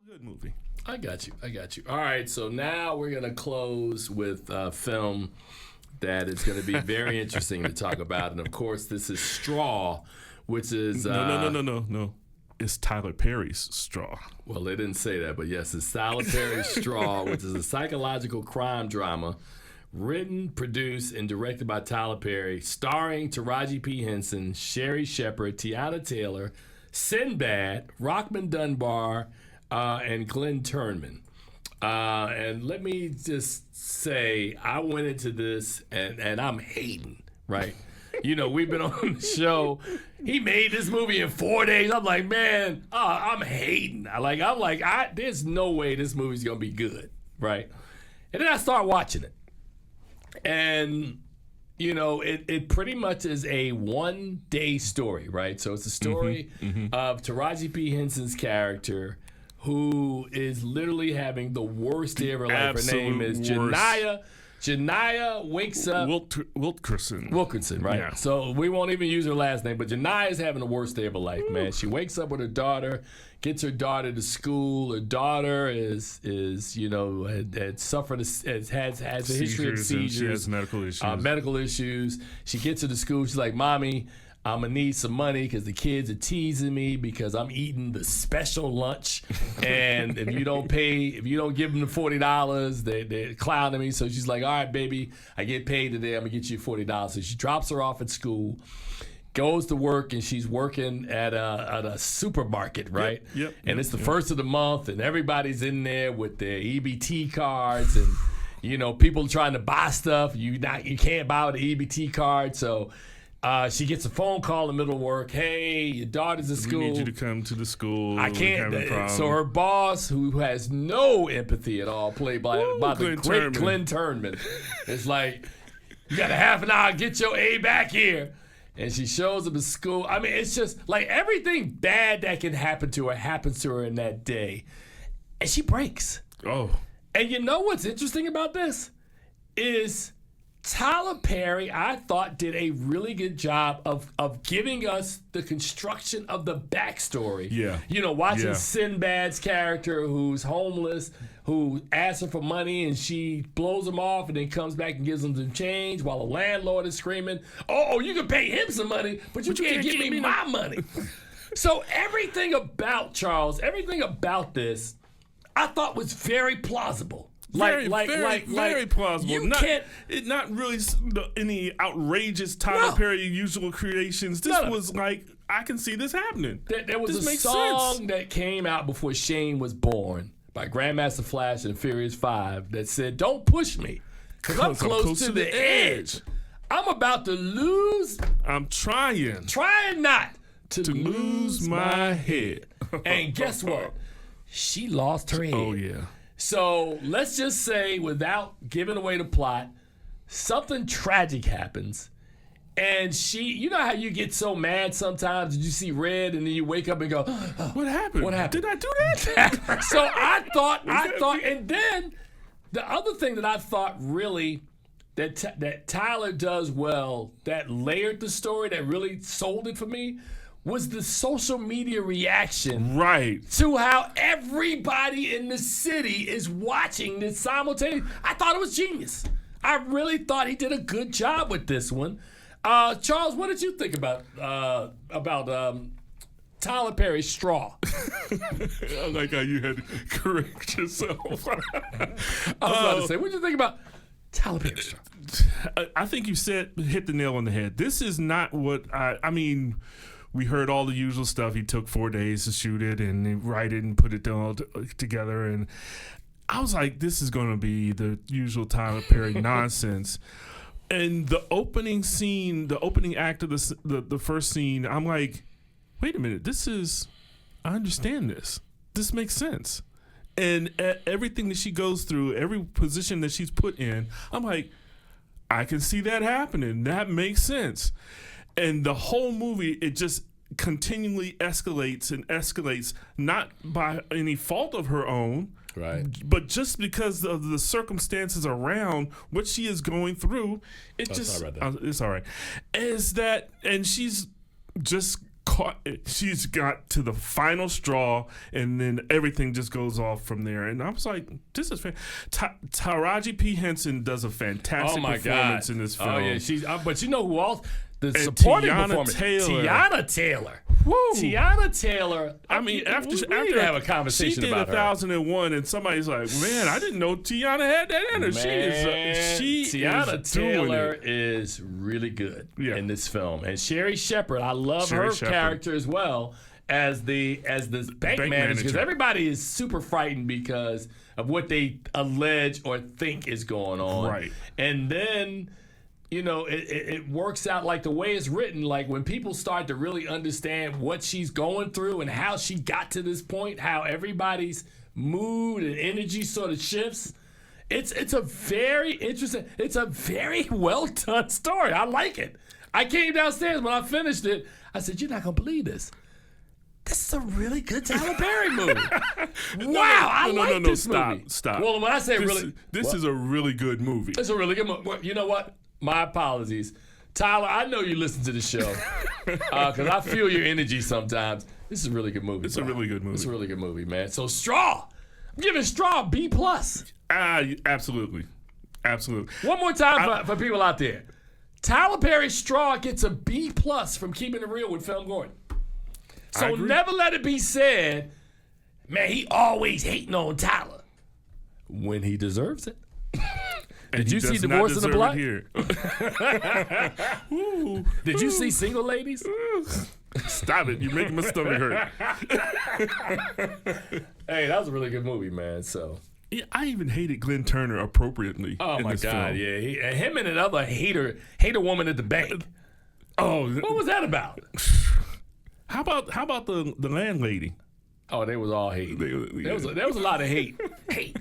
Good movie. I got you. All right, so now we're going to close with a film that is going to be very interesting to talk about. And, of course, this is Straw, which is... No. It's Tyler Perry's Straw. Well, they didn't say that, but yes, it's Tyler Perry's Straw, which is a psychological crime drama written, produced, and directed by Tyler Perry, starring Taraji P. Henson, Sherri Shepherd, Teyana Taylor, Sinbad, Rockman Dunbar, and Glenn Turnman. And let me just say, I went into this and I'm hating, right? You know, we've been on the show. He made this movie in 4 days. I'm like, man, I'm hating. There's no way this movie's gonna be good, right? And then I start watching it, and you know, it pretty much is a one-day story, right? So it's a story of Taraji P. Henson's character, who is literally having the worst day of her life. Her name is Janiyah. Janiyah wakes up. Wilkerson, right? Yeah. So we won't even use her last name, but Janiyah is having the worst day of her life, man. She wakes up with her daughter, gets her daughter to school. Her daughter is you know, had suffered, has a history of seizures. She has medical issues. She gets her to school. She's like, Mommy, I'm going to need some money because the kids are teasing me because I'm eating the special lunch. And if you don't give them the $40, they're clowning me. So she's like, all right, baby, I get paid today. I'm going to get you $40. So she drops her off at school, goes to work, and she's working at a supermarket, right? Yep. And it's the first of the month, and everybody's in there with their EBT cards, and, you know, people trying to buy stuff. You can't buy with the EBT card, so... she gets a phone call in the middle of work. Hey, your daughter's at school. We need you to come to the school. I can't. So her boss, who has no empathy at all, played by the great Glenn Turnman, is like, you got a half an hour, get your A back here. And she shows up at school. I mean, it's just like everything bad that can happen to her happens to her in that day. And she breaks. Oh. And you know what's interesting about this? Is Tyler Perry, I thought, did a really good job of giving us the construction of the backstory. Yeah. You know, watching Sinbad's character, who's homeless, who asks her for money, and she blows him off and then comes back and gives him some change while the landlord is screaming, oh, you can pay him some money, but you can't give me my money. So everything about everything about this, I thought was very plausible. Very plausible. Not really any outrageous Tyler Perry usual creations. This was like, I can see this happening. There was a song that came out before Shane was born by Grandmaster Flash and Furious 5 that said, don't push me, because I'm close to the edge. I'm about to lose. I'm trying not to lose my head. And guess what? She lost her head. Oh, yeah. So let's just say, without giving away the plot, something tragic happens. And you know how you get so mad sometimes that you see red and then you wake up and go, what happened? Did I do that? So I thought, and then the other thing that I thought really that Tyler does well, that layered the story, that really sold it for me, was the social media reaction to how everybody in the city is watching this simultaneously. I thought it was genius. I really thought he did a good job with this one. Charles, what did you think about Tyler Perry's Straw? I like how you had to correct yourself. I was about to say, what did you think about Tyler Perry's Straw? I think you hit the nail on the head. This is not what I mean. We heard all the usual stuff. He took 4 days to shoot it and write it and put it all together. And I was like, this is going to be the usual Tyler Perry nonsense. And the opening scene, the opening act of the first scene, I'm like, wait a minute, I understand this. This makes sense. And everything that she goes through, every position that she's put in, I'm like, I can see that happening. That makes sense. And the whole movie, it just continually escalates and escalates, not by any fault of her own, but just because of the circumstances around what she is going through. It's all right. Is that, and she's just she's got to the final straw, and then everything just goes off from there. And I was like, this is Taraji P. Henson does a fantastic performance in this film. Oh yeah, she's. But you know who else? The supporting performance. Teyana Taylor. Woo. Teyana Taylor. I mean, after need to have a conversation she did about her. 1001, and somebody's like, "Man, I didn't know Teyana had that in her." Teyana Taylor is really good in this film, and Sherri Shepherd. I love her character as well as the bank manager, because everybody is super frightened because of what they allege or think is going on. Right, and then. You know, it works out like the way it's written. Like when people start to really understand what she's going through and how she got to this point, how everybody's mood and energy sort of shifts. It's a very interesting. It's a very well done story. I like it. I came downstairs when I finished it. I said, "You're not gonna believe this. This is a really good Tyler Perry movie." Wow, I like this movie. Stop. Well, when I say this is a really good movie. It's a really good movie. Well, you know what? My apologies. Tyler, I know you listen to the show because I feel your energy sometimes. This is a really good movie. It's a really good movie. It's a really good movie, man. So Straw. I'm giving Straw B+. Absolutely. One more time for people out there. Tyler Perry's Straw gets a B+ from Keeping It Real with Film Gordon. So never let it be said, man, he always hating on Tyler when he deserves it. Did you see Divorce in the Block? Did you see Single Ladies? Stop it. You're making my stomach hurt. Hey, that was a really good movie, man. So yeah, I even hated Glenn Turner appropriately. Oh, in my this God. film. Yeah. Him and another hater woman at the bank. Oh. What was that about? How about the landlady? Oh, they was all hate. There was a lot of hate. Hate.